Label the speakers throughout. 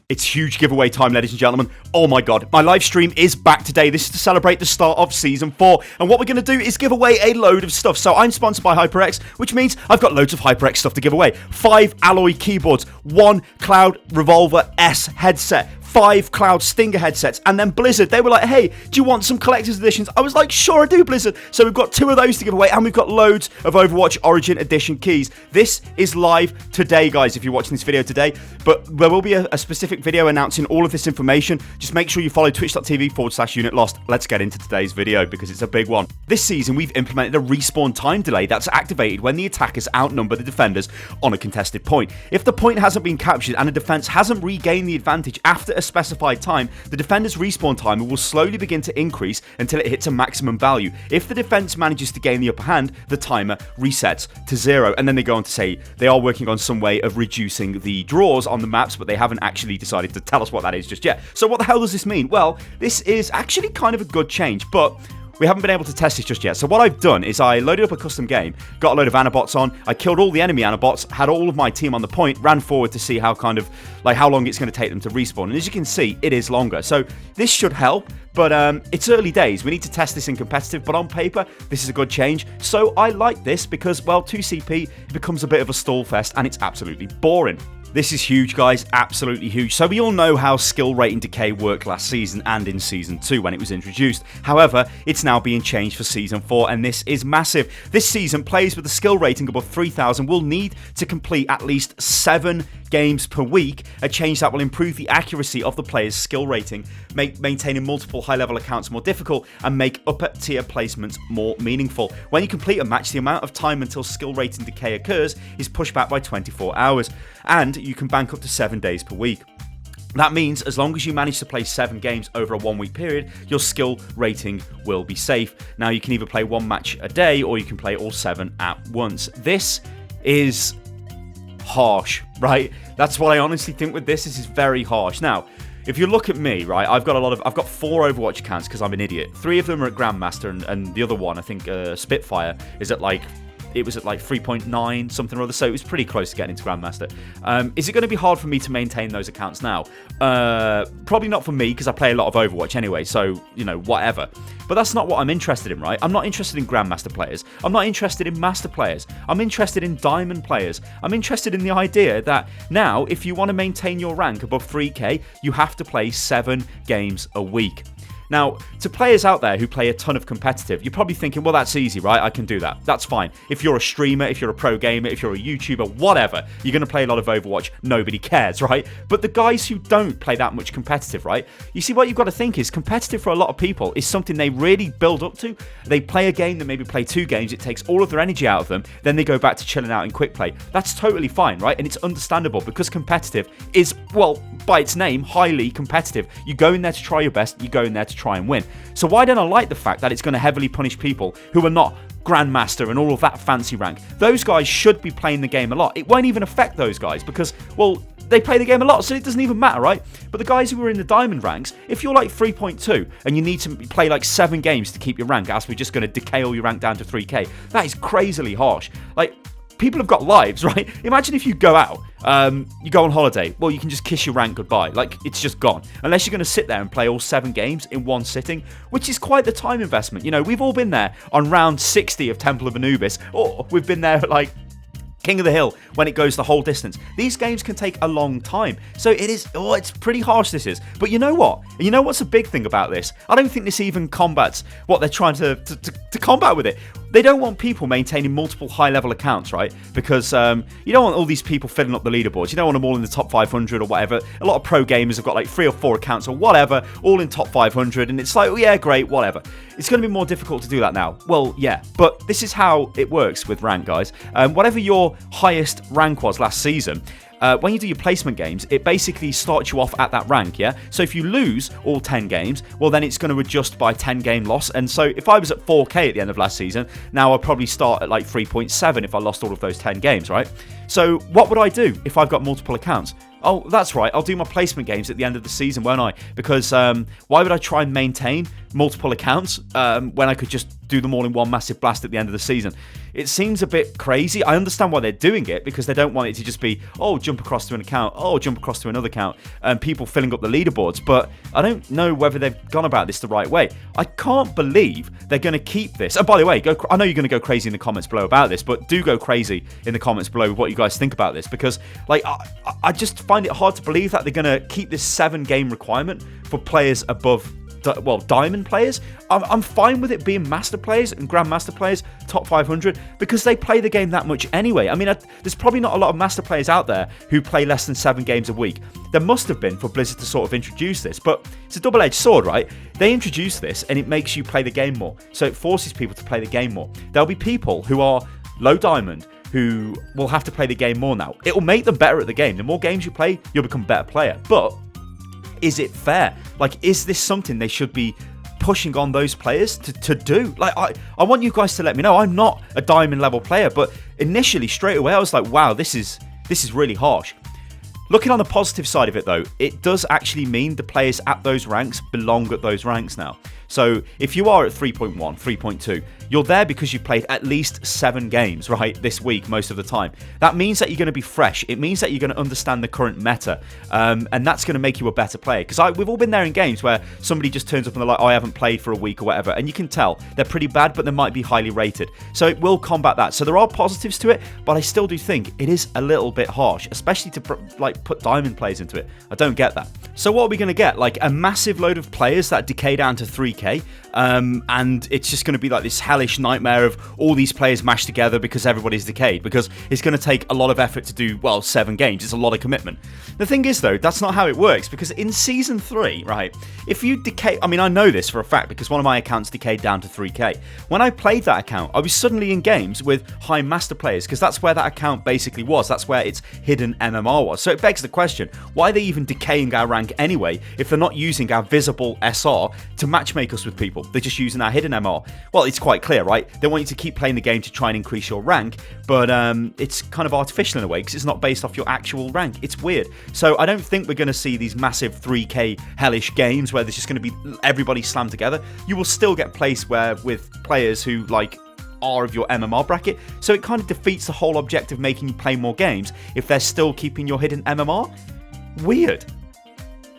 Speaker 1: It's huge giveaway time, ladies and gentlemen. Oh my god, my live stream is back today. This is to celebrate the start of Season 4. And what we're going to do is give away a load of stuff. So I'm sponsored by HyperX, which means I've got loads of HyperX stuff to give away. 5 alloy keyboards, 1 Cloud Revolver S headset, 5 Cloud Stinger headsets, and then Blizzard, they were like, hey, do you want some collector's editions? I was like, sure I do, Blizzard. So we've got 2 of those to give away, and we've got loads of Overwatch Origin Edition keys. This is live today, guys, if you're watching this video today, but there will be a specific video announcing all of this information. Just make sure you follow twitch.tv/UnitLost. Let's get into today's video, because it's a big one. This season, we've implemented a respawn time delay that's activated when the attackers outnumber the defenders on a contested point. If the point hasn't been captured and a defense hasn't regained the advantage after a specified time, the defender's respawn timer will slowly begin to increase until it hits a maximum value. If the defense manages to gain the upper hand, the timer resets to 0. And then they go on to say they are working on some way of reducing the draws on the maps, but they haven't actually decided to tell us what that is just yet. So what the hell does this mean? Well, this is actually kind of a good change, but we haven't been able to test this just yet. So what I've done is I loaded up a custom game, got a load of Anabots on, I killed all the enemy Anabots, had all of my team on the point, ran forward to see how long it's going to take them to respawn. And as you can see, it is longer. So this should help, but it's early days. We need to test this in competitive, but on paper, this is a good change. So I like this because, well, 2CP, it becomes a bit of a stall fest and it's absolutely boring. This is huge, guys, absolutely huge. So we all know how skill rating decay worked last season and in Season 2 when it was introduced. However, it's now being changed for Season 4, and this is massive. This season, players with a skill rating above 3,000 will need to complete at least 7 games per week, a change that will improve the accuracy of the player's skill rating, make maintaining multiple high-level accounts more difficult, and make upper-tier placements more meaningful. When you complete a match, the amount of time until skill rating decay occurs is pushed back by 24 hours, and you can bank up to 7 days per week. That means as long as you manage to play 7 games over a 1-week period, your skill rating will be safe. Now, you can either play 1 match a day, or you can play all 7 at once. This is harsh, right? That's what I honestly think with this. This is very harsh. Now, if you look at me, right, I've got 4 Overwatch accounts because I'm an idiot. 3 of them are at Grandmaster, and the other one, I think Spitfire, is at it was at 3.9 something or other, so it was pretty close to getting into Grandmaster. Is it going to be hard for me to maintain those accounts now? Probably not for me, because I play a lot of Overwatch anyway, so, you know, whatever. But that's not what I'm interested in, right? I'm not interested in Grandmaster players. I'm not interested in Master players. I'm interested in Diamond players. I'm interested in the idea that now, if you want to maintain your rank above 3k, you have to play 7 games a week. Now, to players out there who play a ton of competitive, you're probably thinking, well, that's easy, right? I can do that. That's fine. If you're a streamer, if you're a pro gamer, if you're a YouTuber, whatever, you're going to play a lot of Overwatch. Nobody cares, right? But the guys who don't play that much competitive, right? You see, what you've got to think is competitive for a lot of people is something they really build up to. They play a game, they maybe play 2 games, it takes all of their energy out of them, then they go back to chilling out in quick play. That's totally fine, right? And it's understandable because competitive is, well, by its name, highly competitive. You go in there to try your best, you go in there to try and win. So why don't I like the fact that it's going to heavily punish people who are not Grandmaster and all of that fancy rank? Those guys should be playing the game a lot. It won't even affect those guys because, well, they play the game a lot, so it doesn't even matter, right? But the guys who are in the Diamond ranks, if you're 3.2 and you need to play 7 games to keep your rank, as we're just going to decay all your rank down to 3k, that is crazily harsh. People have got lives, right? Imagine if you go out, you go on holiday. Well, you can just kiss your rank goodbye. It's just gone. Unless you're going to sit there and play all 7 games in one sitting, which is quite the time investment. You know, we've all been there on round 60 of Temple of Anubis, or we've been there at King of the Hill when it goes the whole distance. These games can take a long time. So it is, it's pretty harsh, this is. But you know what? You know what's a big thing about this? I don't think this even combats what they're trying to combat with it. They don't want people maintaining multiple high-level accounts, right? Because you don't want all these people filling up the leaderboards. You don't want them all in the top 500 or whatever. A lot of pro gamers have got 3 or 4 accounts or whatever, all in top 500, and it's oh yeah, great, whatever. It's going to be more difficult to do that now. Well, yeah, but this is how it works with rank, guys. Whatever your highest rank was last season, when you do your placement games, it basically starts you off at that rank, yeah? So if you lose all 10 games, well, then it's going to adjust by 10 game loss. And so if I was at 4k at the end of last season, now I'll probably start at 3.7 if I lost all of those 10 games, right? So what would I do if I've got multiple accounts? Oh, that's right, I'll do my placement games at the end of the season, won't I? Because why would I try and maintain multiple accounts when I could just do them all in one massive blast at the end of the season. It seems a bit crazy. I understand why they're doing it, because they don't want it to just be, oh, jump across to an account, oh, jump across to another account, and people filling up the leaderboards. But I don't know whether they've gone about this the right way. I can't believe they're going to keep this. And by the way, I know you're going to go crazy in the comments below about this, but do go crazy in the comments below with what you guys think about this, because like I just find it hard to believe that they're going to keep this 7-game requirement for players above, well, diamond players. I'm fine with it being master players and grandmaster players, top 500, because they play the game that much anyway. I mean, there's probably not a lot of master players out there who play less than 7 games a week. There must have been for Blizzard to sort of introduce this, but it's a double-edged sword, right? They introduce this and it makes you play the game more, so it forces people to play the game more. There'll be people who are low diamond who will have to play the game more now. It will make them better at the game. The more games you play, you'll become a better player. But is it fair? Like, is this something they should be pushing on those players to do? Like, I want you guys to let me know. I'm not a diamond level player, but initially, straight away, I was like, wow, this is really harsh. Looking on the positive side of it, though, it does actually mean the players at those ranks belong at those ranks now. So if you are at 3.1, 3.2, you're there because you've played at least 7 games, right, this week most of the time. That means that you're going to be fresh. It means that you're going to understand the current meta, and that's going to make you a better player. Because we've all been there in games where somebody just turns up and they're like, oh, I haven't played for a week or whatever, and you can tell they're pretty bad, but they might be highly rated. So it will combat that. So there are positives to it, but I still do think it is a little bit harsh, especially to like put diamond players into it. I don't get that. So what are we going to get? Like a massive load of players that decay down to 3k, and it's just going to be like this hellish nightmare of all these players mashed together because everybody's decayed, because it's going to take a lot of effort to do, well, 7 games. It's a lot of commitment. The thing is, though, that's not how it works, because in Season 3, right, if you decay, I mean, I know this for a fact because one of my accounts decayed down to 3k. When I played that account, I was suddenly in games with high master players, because that's where that account basically was. That's where its hidden MMR was. So it begs the question, why are they even decaying our rank anyway if they're not using our visible SR to matchmake us with people? They're just using our hidden MR. Well, it's quite clear, right? They want you to keep playing the game to try and increase your rank, but it's kind of artificial in a way because it's not based off your actual rank. It's weird. So I don't think we're going to see these massive 3k hellish games where there's just going to be everybody slammed together. You will still get placed with players who like are of your MMR bracket, so it kind of defeats the whole objective of making you play more games if they're still keeping your hidden MMR. Weird.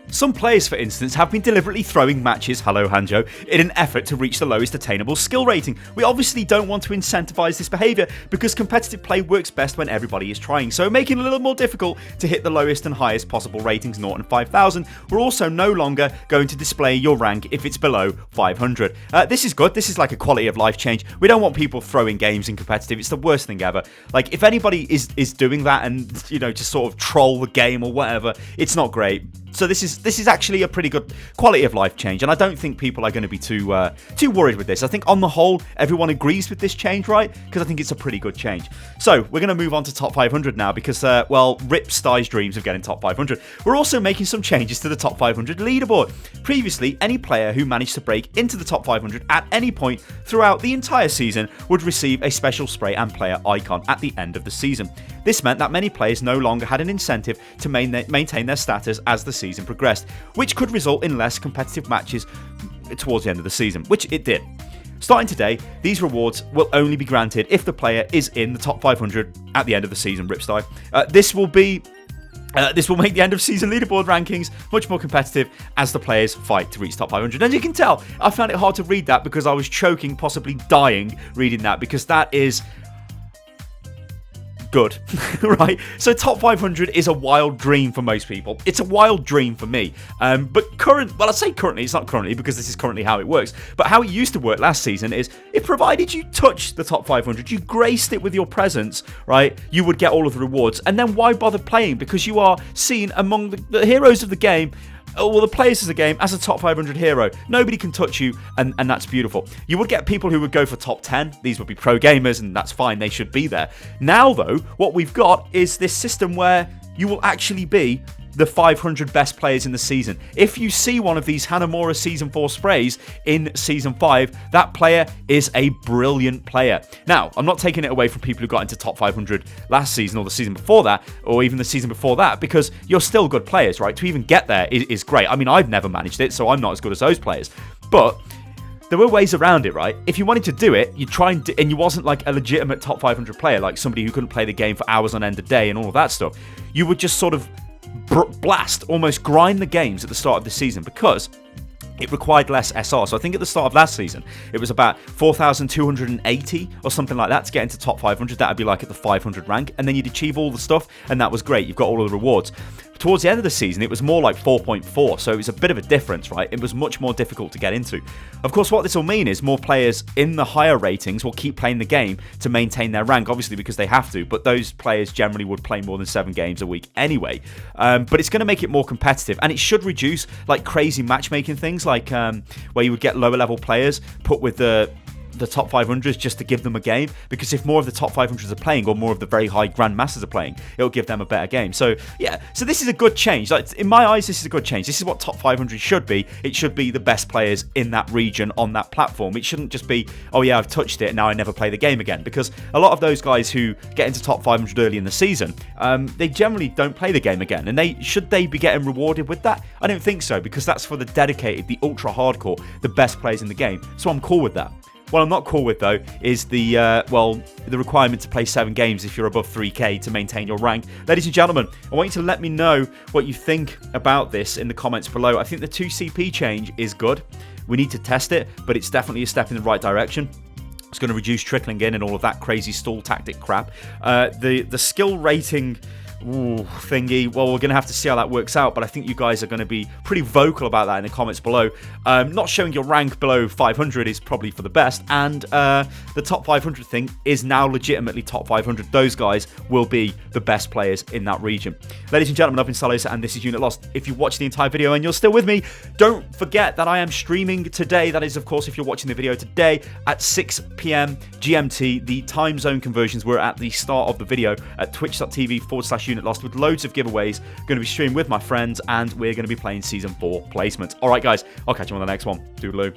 Speaker 1: Some players, for instance, have been deliberately throwing matches, hello Hanjo, in an effort to reach the lowest attainable skill rating. We obviously don't want to incentivize this behavior because competitive play works best when everybody is trying, so making it a little more difficult to hit the lowest and highest possible ratings, 0 and 5000. We're also no longer going to display your rank if it's below 500. This is good. This is like a quality of life change. We don't want people throwing games in competitive. It's the worst thing ever. Like, if anybody is doing that and, you know, just sort of troll the game or whatever, it's not great. So this is actually a pretty good quality of life change, and I don't think people are going to be too worried with this. I think on the whole, everyone agrees with this change, right? Because I think it's a pretty good change. So we're going to move on to top 500 now because, well, rip Sty's dreams of getting top 500. We're also making some changes to the top 500 leaderboard. Previously, any player who managed to break into the top 500 at any point throughout the entire season would receive a special spray and player icon at the end of the season. This meant that many players no longer had an incentive to maintain their status as the season progressed, which could result in less competitive matches towards the end of the season, which it did. Starting today, these rewards will only be granted if the player is in the top 500 at the end of the season, Ripsty. This will make the end of season leaderboard rankings much more competitive as the players fight to reach top 500. As you can tell, I found it hard to read that because I was choking, possibly dying reading that, because that is good, right? So top 500 is a wild dream for most people. It's a wild dream for me. But I say currently, it's not currently because this is currently how it works. But how it used to work last season is, if provided you touched the top 500, you graced it with your presence, right? You would get all of the rewards. And then why bother playing? Because you are seen among the heroes of the game, or the players of the game, as a top 500 hero. Nobody can touch you, and that's beautiful. You would get people who would go for top 10. These would be pro gamers, and that's fine. They should be there. Now, though, what we've got is this system where you will actually be the 500 best players in the season. If you see one of these Hanamura Season 4 sprays in Season 5, that player is a brilliant player. Now, I'm not taking it away from people who got into top 500 last season or the season before that, or even the season before that, because you're still good players, right? To even get there is great. I mean, I've never managed it, so I'm not as good as those players. But there were ways around it, right? If you wanted to do it, you'd try and you wasn't like a legitimate top 500 player, like somebody who couldn't play the game for hours on end a day and all of that stuff. You would just sort of blast, almost grind the games at the start of the season because it required less SR. So I think at the start of last season, it was about 4,280 or something like that to get into top 500. That would be like at the 500 rank. And then you'd achieve all the stuff, and that was great. You've got all of the rewards. Towards the end of the season, it was more like 4.4, so it was a bit of a difference, right? It was much more difficult to get into. Of course, what this will mean is more players in the higher ratings will keep playing the game to maintain their rank, obviously because they have to, but those players generally would play more than 7 games a week anyway. But it's going to make it more competitive, and it should reduce like crazy matchmaking things, like where you would get lower level players put with the top 500s just to give them a game, because if more of the top 500s are playing, or more of the very high grandmasters are playing, it'll give them a better game. So yeah, so this is a good change. Like, in my eyes, this is a good change. This is what top 500 should be. It should be the best players in that region on that platform. It shouldn't just be, oh yeah, I've touched it, now I never play the game again, because a lot of those guys who get into top 500 early in the season, they generally don't play the game again. And should they be getting rewarded with that? I don't think so, because that's for the dedicated, the ultra hardcore, the best players in the game. So I'm cool with that. What I'm not cool with, though, is the requirement to play 7 games if you're above 3k to maintain your rank. Ladies and gentlemen, I want you to let me know what you think about this in the comments below. I think the 2CP change is good. We need to test it, but it's definitely a step in the right direction. It's going to reduce trickling in and all of that crazy stall tactic crap. The skill rating thingy, well, we're going to have to see how that works out, but I think you guys are going to be pretty vocal about that in the comments below. Not showing your rank below 500 is probably for the best, and the top 500 thing is now legitimately top 500. Those guys will be the best players in that region. Ladies and gentlemen, I've been Stylosa, and this is Unit Lost. If you watched the entire video and you're still with me, don't forget that I am streaming today. That is, of course, if you're watching the video today at 6 p.m. GMT. The time zone conversions were at the start of the video at twitch.tv/Unit Lost, with loads of giveaways. Going to be streaming with my friends, and we're going to be playing Season 4 placements. Alright guys, I'll catch you on the next one. Toodaloo.